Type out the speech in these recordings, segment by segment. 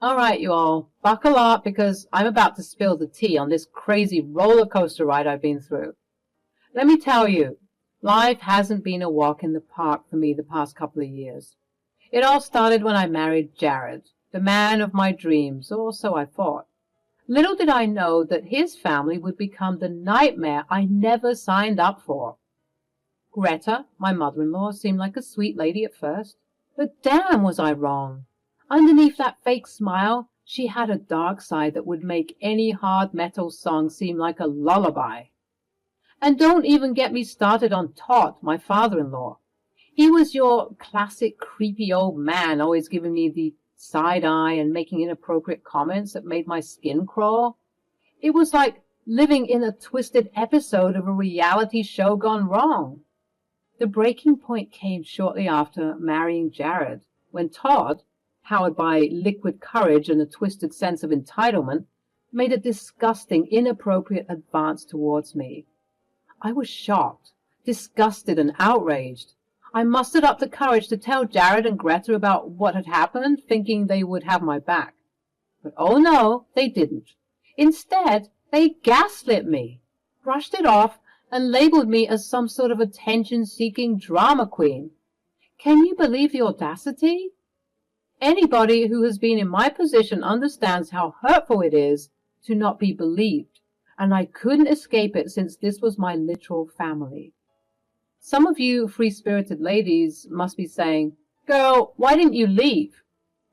All right, you all, buckle up because I'm about to spill the tea on this crazy roller coaster ride I've been through. Let me tell you, life hasn't been a walk in the park for me the past couple of years. It all started when I married Jared, the man of my dreams, or so I thought. Little did I know that his family would become the nightmare I never signed up for. Greta, my mother-in-law, seemed like a sweet lady at first, but damn was I wrong. Underneath that fake smile, she had a dark side that would make any hard metal song seem like a lullaby. And don't even get me started on Todd, my father-in-law. He was your classic creepy old man, always giving me the side eye and making inappropriate comments that made my skin crawl. It was like living in a twisted episode of a reality show gone wrong. The breaking point came shortly after marrying Jared, when Todd, powered by liquid courage and a twisted sense of entitlement, made a disgusting, inappropriate advance towards me. I was shocked, disgusted, and outraged. I mustered up the courage to tell Jared and Greta about what had happened, thinking they would have my back. But oh no, they didn't. Instead, they gaslit me, brushed it off, and labeled me as some sort of attention-seeking drama queen. Can you believe the audacity? Anybody who has been in my position understands how hurtful it is to not be believed, and I couldn't escape it since this was my literal family. Some of you free-spirited ladies must be saying, "Girl, why didn't you leave?"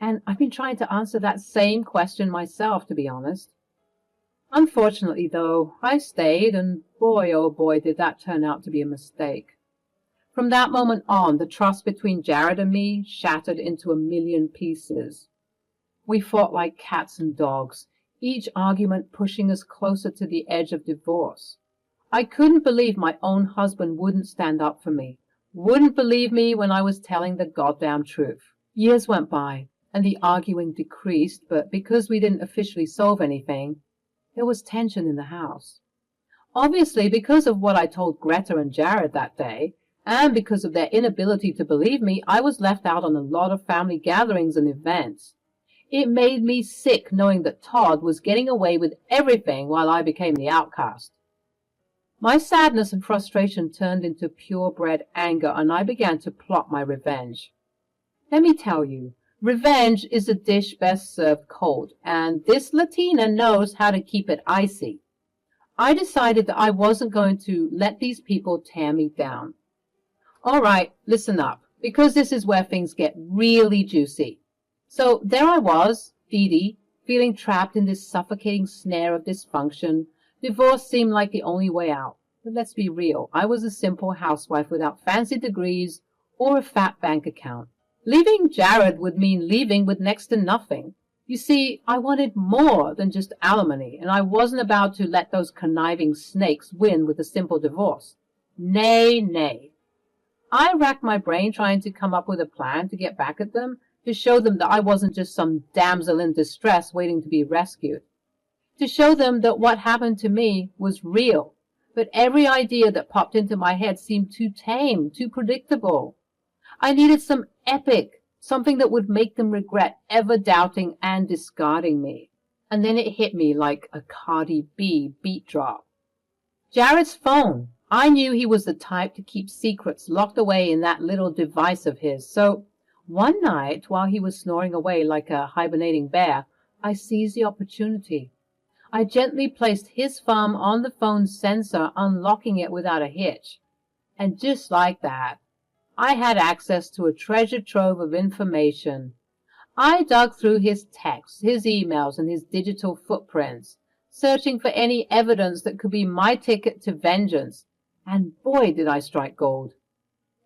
And I've been trying to answer that same question myself, to be honest. Unfortunately, though, I stayed, and boy, oh boy, did that turn out to be a mistake. From that moment on, the trust between Jared and me shattered into a million pieces. We fought like cats and dogs, each argument pushing us closer to the edge of divorce. I couldn't believe my own husband wouldn't stand up for me, wouldn't believe me when I was telling the goddamn truth. Years went by, and the arguing decreased, but because we didn't officially solve anything, there was tension in the house. Obviously, because of what I told Greta and Jared that day, and because of their inability to believe me, I was left out on a lot of family gatherings and events. It made me sick knowing that Todd was getting away with everything while I became the outcast. My sadness and frustration turned into purebred anger, and I began to plot my revenge. Let me tell you, revenge is a dish best served cold, and this Latina knows how to keep it icy. I decided that I wasn't going to let these people tear me down. All right, listen up, because this is where things get really juicy. So there I was, Dee Dee, feeling trapped in this suffocating snare of dysfunction. Divorce seemed like the only way out. But let's be real, I was a simple housewife without fancy degrees or a fat bank account. Leaving Jared would mean leaving with next to nothing. You see, I wanted more than just alimony, and I wasn't about to let those conniving snakes win with a simple divorce. Nay, nay. I racked my brain trying to come up with a plan to get back at them, to show them that I wasn't just some damsel in distress waiting to be rescued. To show them that what happened to me was real, but every idea that popped into my head seemed too tame, too predictable. I needed some epic, something that would make them regret ever doubting and discarding me. And then it hit me like a Cardi B beat drop. Jared's phone. I knew he was the type to keep secrets locked away in that little device of his. So one night, while he was snoring away like a hibernating bear, I seized the opportunity. I gently placed his thumb on the phone's sensor, unlocking it without a hitch. And just like that, I had access to a treasure trove of information. I dug through his texts, his emails, and his digital footprints, searching for any evidence that could be my ticket to vengeance. And boy, did I strike gold.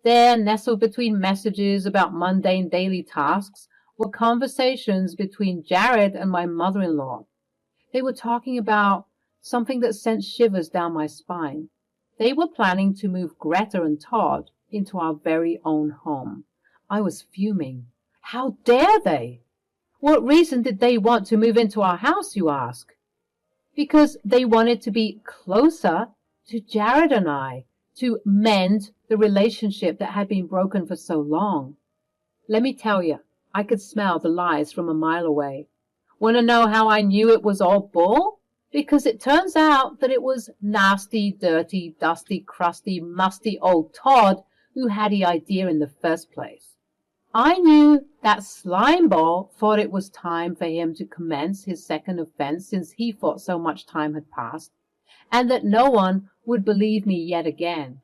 There, nestled between messages about mundane daily tasks, were conversations between Jared and my mother-in-law. They were talking about something that sent shivers down my spine. They were planning to move Greta and Todd into our very own home. I was fuming. How dare they? What reason did they want to move into our house, you ask? Because they wanted to be closer to Jared and I, to mend the relationship that had been broken for so long. Let me tell you, I could smell the lies from a mile away. Want to know how I knew it was all bull? Because it turns out that it was nasty, dirty, dusty, crusty, musty old Todd who had the idea in the first place. I knew that Slimeball thought it was time for him to commence his second offense since he thought so much time had passed, and that no one would believe me yet again.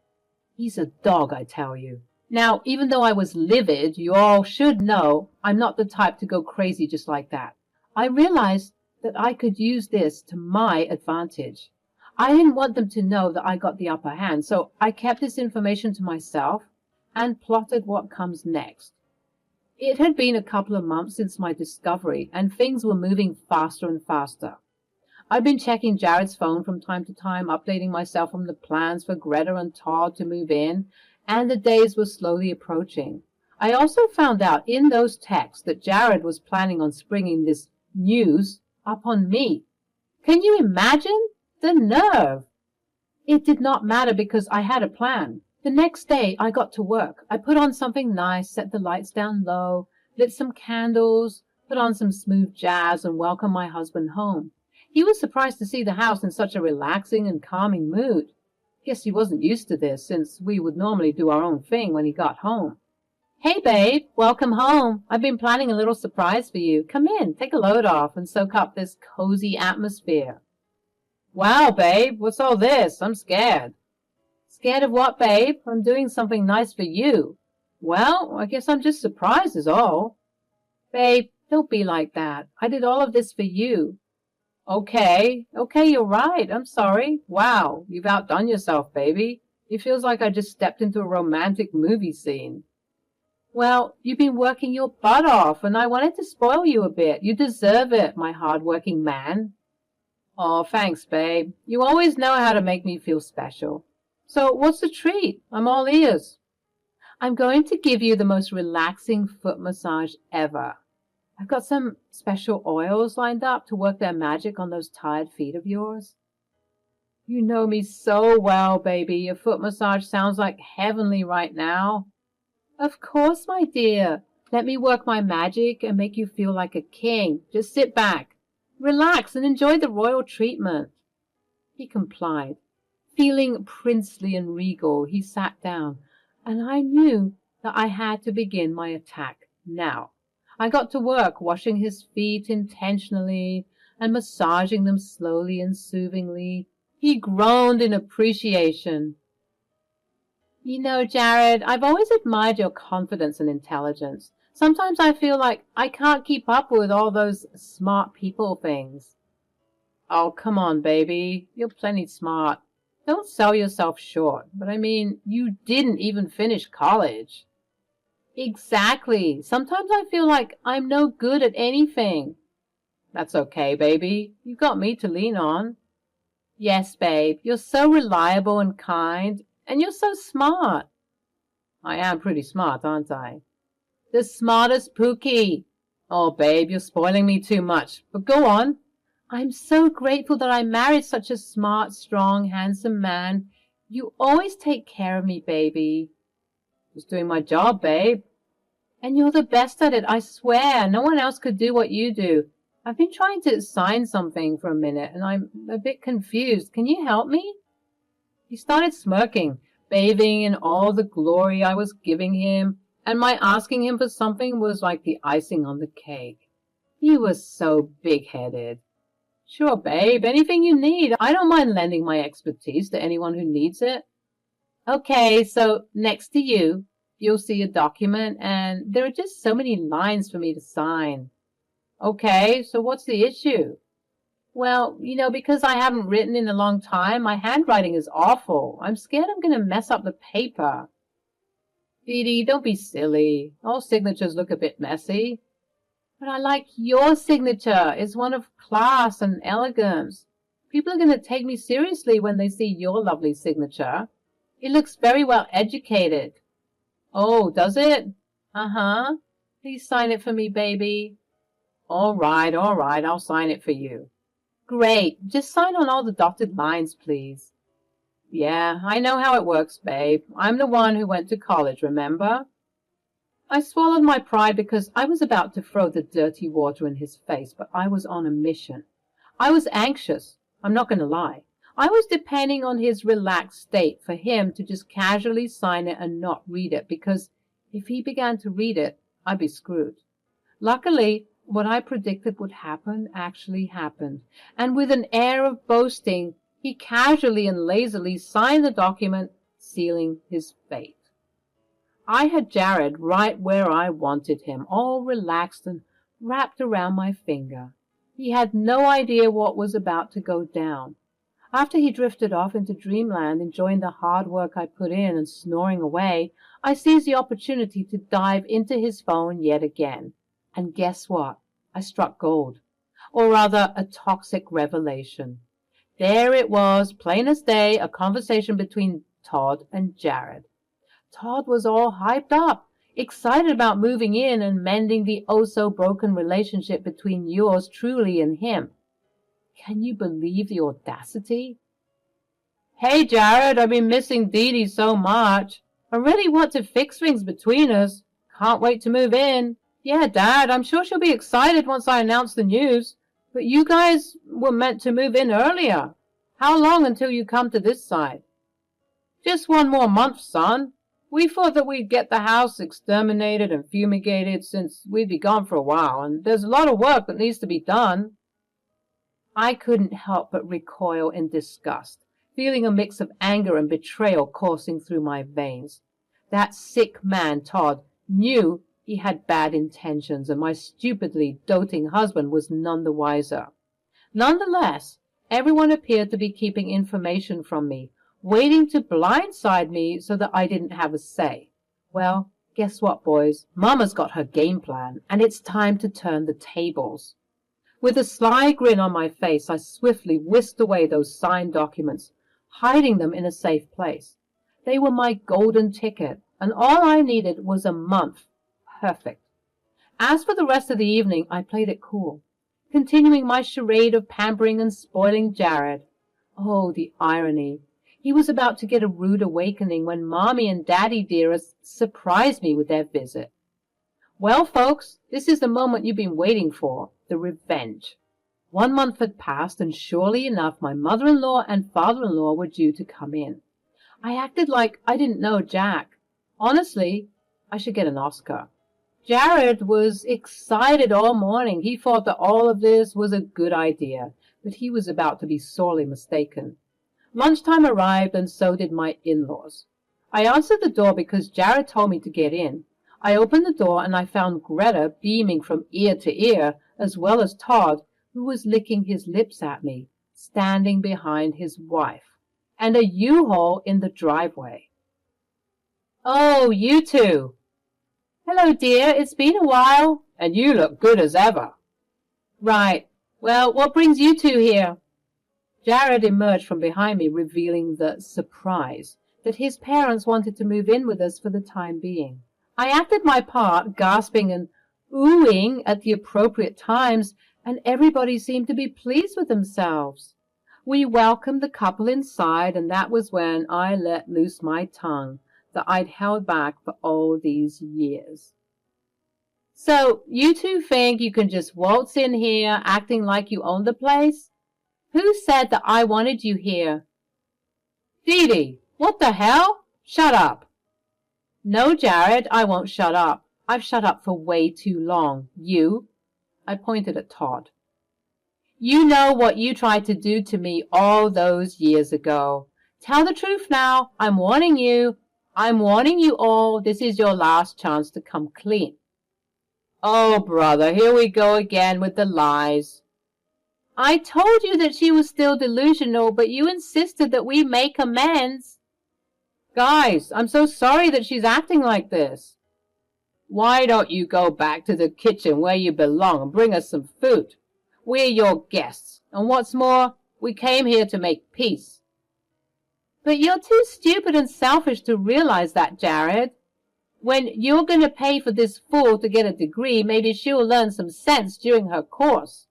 He's a dog, I tell you. Now, even though I was livid, you all should know I'm not the type to go crazy just like that. I realized that I could use this to my advantage. I didn't want them to know that I got the upper hand, so I kept this information to myself and plotted what comes next. It had been a couple of months since my discovery, and things were moving faster and faster. I'd been checking Jared's phone from time to time, updating myself on the plans for Greta and Todd to move in, and the days were slowly approaching. I also found out in those texts that Jared was planning on springing this news up on me. Can you imagine? The nerve! It did not matter because I had a plan. The next day I got to work. I put on something nice, set the lights down low, lit some candles, put on some smooth jazz, and welcomed my husband home. He was surprised to see the house in such a relaxing and calming mood. Guess he wasn't used to this, since we would normally do our own thing when he got home. Hey, babe, welcome home. I've been planning a little surprise for you. Come in, take a load off, and soak up this cozy atmosphere. Wow, babe, what's all this? I'm scared. Scared of what, babe? I'm doing something nice for you. Well, I guess I'm just surprised is all. Babe, don't be like that. I did all of this for you. Okay, you're right. I'm sorry. Wow, you've outdone yourself, baby. It feels like I just stepped into a romantic movie scene. Well, you've been working your butt off, and I wanted to spoil you a bit. You deserve it, my hard-working man. Oh, thanks, babe. You always know how to make me feel special. So, what's the treat? I'm all ears. I'm going to give you the most relaxing foot massage ever. I've got some special oils lined up to work their magic on those tired feet of yours. You know me so well, baby. Your foot massage sounds like heavenly right now. Of course, my dear. Let me work my magic and make you feel like a king. Just sit back, relax, and enjoy the royal treatment. He complied. Feeling princely and regal, he sat down, and I knew that I had to begin my attack now. I got to work washing his feet intentionally and massaging them slowly and soothingly. He groaned in appreciation. You know, Jared, I've always admired your confidence and intelligence. Sometimes I feel like I can't keep up with all those smart people things. Oh, come on, baby. You're plenty smart. Don't sell yourself short. But I mean, you didn't even finish college. Exactly. Sometimes I feel like I'm no good at anything. That's okay, baby. You've got me to lean on. Yes, babe. You're so reliable and kind, and you're so smart. I am pretty smart, aren't I? The smartest Pookie. Oh, babe, you're spoiling me too much. But go on. I'm so grateful that I married such a smart, strong, handsome man. You always take care of me, baby. Just doing my job, babe. And you're the best at it, I swear. No one else could do what you do. I've been trying to sign something for a minute, and I'm a bit confused. Can you help me? He started smirking, bathing in all the glory I was giving him, and my asking him for something was like the icing on the cake. He was so big-headed. Sure, babe, anything you need. I don't mind lending my expertise to anyone who needs it. Okay, so next to you, you'll see a document, and there are just so many lines for me to sign. Okay, so what's the issue? Well, you know, because I haven't written in a long time, my handwriting is awful. I'm scared I'm going to mess up the paper. Dee Dee, don't be silly. All signatures look a bit messy. But I like your signature. It's one of class and elegance. People are going to take me seriously when they see your lovely signature. It looks very well educated. Oh, does it? Uh-huh. Please sign it for me, baby. All right, I'll sign it for you. Great. Just sign on all the dotted lines, please. Yeah, I know how it works, babe. I'm the one who went to college, remember? I swallowed my pride because I was about to throw the dirty water in his face, but I was on a mission. I was anxious, I'm not going to lie. I was depending on his relaxed state for him to just casually sign it and not read it, because if he began to read it, I'd be screwed. Luckily, what I predicted would happen actually happened, and with an air of boasting, he casually and lazily signed the document, sealing his fate. I had Jared right where I wanted him, all relaxed and wrapped around my finger. He had no idea what was about to go down. After he drifted off into dreamland, enjoying the hard work I put in and snoring away, I seized the opportunity to dive into his phone yet again. And guess what? I struck gold. Or rather, a toxic revelation. There it was, plain as day, a conversation between Todd and Jared. Todd was all hyped up, excited about moving in and mending the oh-so-broken relationship between yours truly and him. Can you believe the audacity? Hey, Jared, I've been missing Dee Dee so much. I really want to fix things between us. Can't wait to move in. Yeah, Dad, I'm sure she'll be excited once I announce the news. But you guys were meant to move in earlier. How long until you come to this side? Just 1 more month, son. We thought that we'd get the house exterminated and fumigated since we'd be gone for a while, and there's a lot of work that needs to be done. I couldn't help but recoil in disgust, feeling a mix of anger and betrayal coursing through my veins. That sick man, Todd, knew he had bad intentions, and my stupidly doting husband was none the wiser. Nonetheless, everyone appeared to be keeping information from me, waiting to blindside me so that I didn't have a say. Well, guess what, boys? Mama's got her game plan, and it's time to turn the tables. With a sly grin on my face, I swiftly whisked away those signed documents, hiding them in a safe place. They were my golden ticket, and all I needed was a month. Perfect. As for the rest of the evening, I played it cool, continuing my charade of pampering and spoiling Jared. Oh, the irony. He was about to get a rude awakening when Mommy and Daddy dearest surprised me with their visit. Well, folks, this is the moment you've been waiting for, the revenge. 1 month had passed, and surely enough, my mother-in-law and father-in-law were due to come in. I acted like I didn't know Jack. Honestly, I should get an Oscar. Jared was excited all morning. He thought that all of this was a good idea, but he was about to be sorely mistaken. Lunchtime arrived, and so did my in-laws. I answered the door because Jared told me to get in. I opened the door, and I found Greta beaming from ear to ear, as well as Todd, who was licking his lips at me, standing behind his wife, and a U-Haul in the driveway. Oh, you two! Hello, dear. It's been a while, and you look good as ever. Right. Well, what brings you two here? Jared emerged from behind me, revealing the surprise that his parents wanted to move in with us for the time being. I acted my part, gasping and oohing at the appropriate times, and everybody seemed to be pleased with themselves. We welcomed the couple inside, and that was when I let loose my tongue that I'd held back for all these years. So, you two think you can just waltz in here acting like you own the place? Who said that I wanted you here? Dee Dee, what the hell? Shut up. No, Jared, I won't shut up. I've shut up for way too long. You? I pointed at Todd. You know what you tried to do to me all those years ago. Tell the truth now. I'm warning you. I'm warning you all. This is your last chance to come clean. Oh, brother, here we go again with the lies. I told you that she was still delusional, but you insisted that we make amends. Guys, I'm so sorry that she's acting like this. Why don't you go back to the kitchen where you belong and bring us some food? We're your guests, and what's more, we came here to make peace. But you're too stupid and selfish to realize that, Jared. When you're going to pay for this fool to get a degree, maybe she'll learn some sense during her course.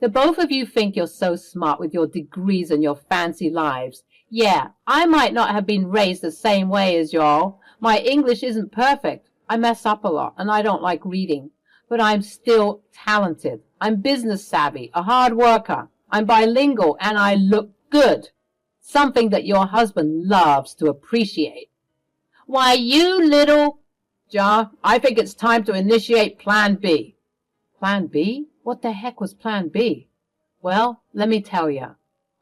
The both of you think you're so smart with your degrees and your fancy lives. Yeah, I might not have been raised the same way as y'all. My English isn't perfect. I mess up a lot, and I don't like reading. But I'm still talented. I'm business savvy, a hard worker. I'm bilingual, and I look good. Something that your husband loves to appreciate. Why, you little... Ja, I think it's time to initiate Plan B. Plan B? What the heck was Plan B? Well, let me tell you.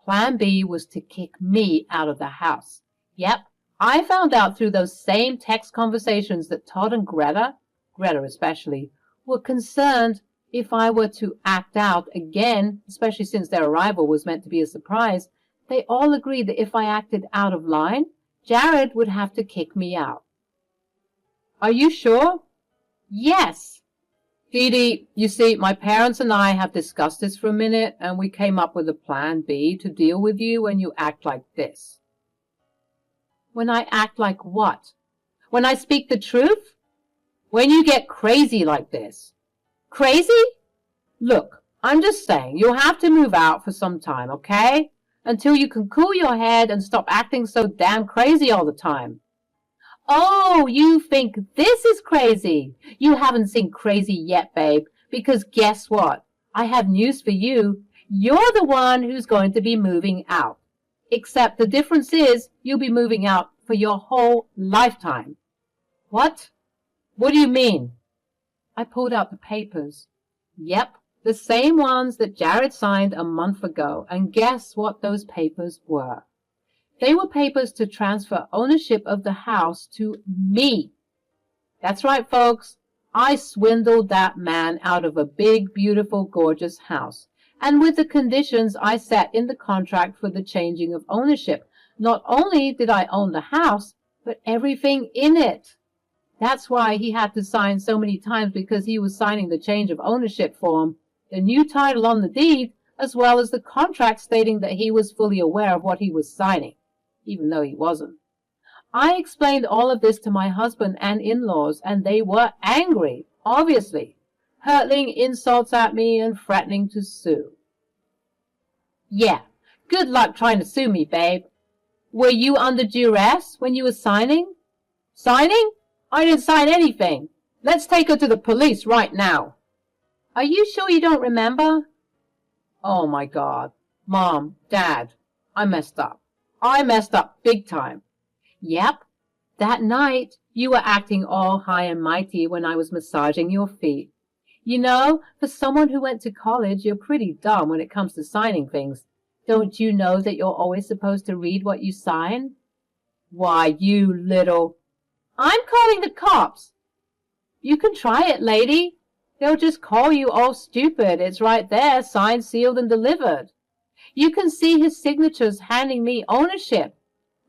Plan B was to kick me out of the house. Yep, I found out through those same text conversations that Todd and Greta especially, were concerned if I were to act out again, especially since their arrival was meant to be a surprise. They all agreed that if I acted out of line, Jared would have to kick me out. Are you sure? Yes. Dee Dee, you see, my parents and I have discussed this for a minute, and we came up with a Plan B to deal with you when you act like this. When I act like what? When I speak the truth? When you get crazy like this. Crazy? Look, I'm just saying, you'll have to move out for some time, okay? Until you can cool your head and stop acting so damn crazy all the time. Oh, you think this is crazy? You haven't seen crazy yet, babe, because guess what? I have news for you. You're the one who's going to be moving out. Except the difference is you'll be moving out for your whole lifetime. What? What do you mean? I pulled out the papers. Yep, the same ones that Jared signed a month ago, and guess what those papers were? They were papers to transfer ownership of the house to me. That's right, folks. I swindled that man out of a big, beautiful, gorgeous house. And with the conditions I set in the contract for the changing of ownership, not only did I own the house, but everything in it. That's why he had to sign so many times, because he was signing the change of ownership form, the new title on the deed, as well as the contract stating that he was fully aware of what he was signing, even though he wasn't. I explained all of this to my husband and in-laws, and they were angry, obviously, hurling insults at me and threatening to sue. Yeah, good luck trying to sue me, babe. Were you under duress when you were signing? Signing? I didn't sign anything. Let's take her to the police right now. Are you sure you don't remember? Oh, my God. Mom, Dad, I messed up. I messed up big time. Yep, that night you were acting all high and mighty when I was massaging your feet. You know, for someone who went to college, you're pretty dumb when it comes to signing things. Don't you know that you're always supposed to read what you sign? Why, you little... I'm calling the cops. You can try it, lady. They'll just call you all stupid. It's right there, signed, sealed, and delivered. You can see his signatures handing me ownership.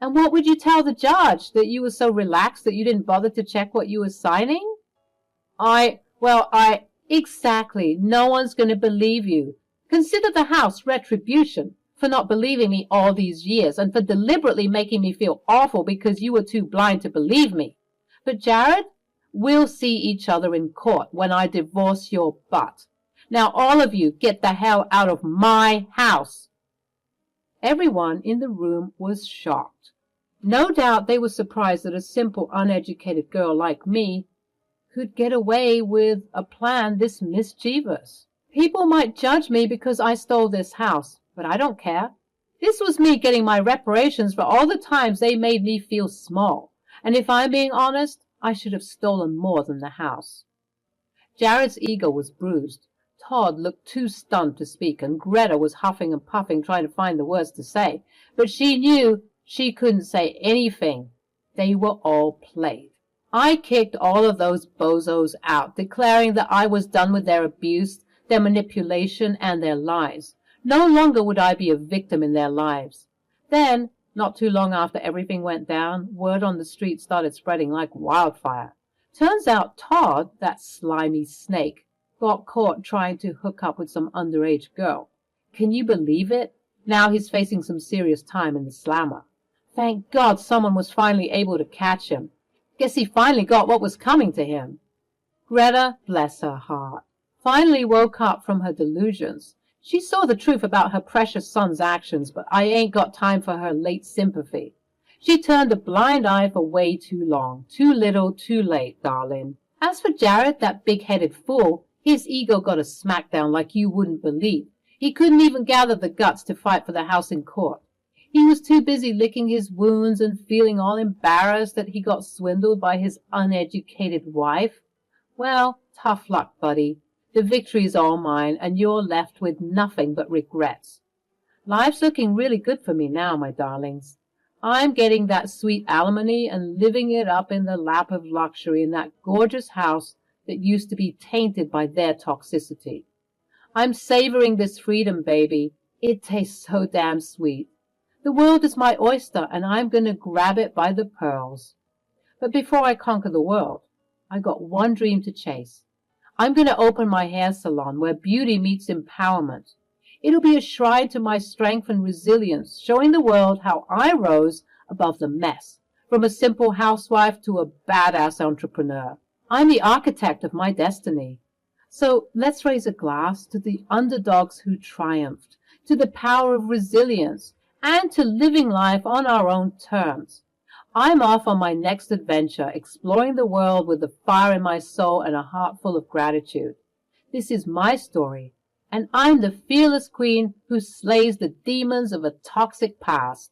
And what would you tell the judge? That you were so relaxed that you didn't bother to check what you were signing? Exactly. No one's going to believe you. Consider the house retribution for not believing me all these years and for deliberately making me feel awful because you were too blind to believe me. But Jared, we'll see each other in court when I divorce your butt. Now all of you get the hell out of my house. Everyone in the room was shocked. No doubt they were surprised that a simple, uneducated girl like me could get away with a plan this mischievous. People might judge me because I stole this house, but I don't care. This was me getting my reparations for all the times they made me feel small. And if I'm being honest, I should have stolen more than the house. Jared's ego was bruised. Todd looked too stunned to speak, and Greta was huffing and puffing, trying to find the words to say. But she knew she couldn't say anything. They were all played. I kicked all of those bozos out, declaring that I was done with their abuse, their manipulation, and their lies. No longer would I be a victim in their lives. Then, not too long after everything went down, word on the street started spreading like wildfire. Turns out Todd, that slimy snake, got caught trying to hook up with some underage girl. Can you believe it? Now he's facing some serious time in the slammer. Thank God someone was finally able to catch him. Guess he finally got what was coming to him. Greta, bless her heart, finally woke up from her delusions. She saw the truth about her precious son's actions, but I ain't got time for her late sympathy. She turned a blind eye for way too long. Too little, too late, darling. As for Jared, that big-headed fool, his ego got a smackdown like you wouldn't believe. He couldn't even gather the guts to fight for the house in court. He was too busy licking his wounds and feeling all embarrassed that he got swindled by his uneducated wife. Well, tough luck, buddy. The victory's all mine, and you're left with nothing but regrets. Life's looking really good for me now, my darlings. I'm getting that sweet alimony and living it up in the lap of luxury in that gorgeous house that used to be tainted by their toxicity. I'm savoring this freedom, baby. It tastes so damn sweet. The world is my oyster, and I'm going to grab it by the pearls. But before I conquer the world, I got one dream to chase. I'm going to open my hair salon where beauty meets empowerment. It'll be a shrine to my strength and resilience, showing the world how I rose above the mess, from a simple housewife to a badass entrepreneur. I'm the architect of my destiny. So let's raise a glass to the underdogs who triumphed, to the power of resilience, and to living life on our own terms. I'm off on my next adventure, exploring the world with a fire in my soul and a heart full of gratitude. This is my story, and I'm the fearless queen who slays the demons of a toxic past.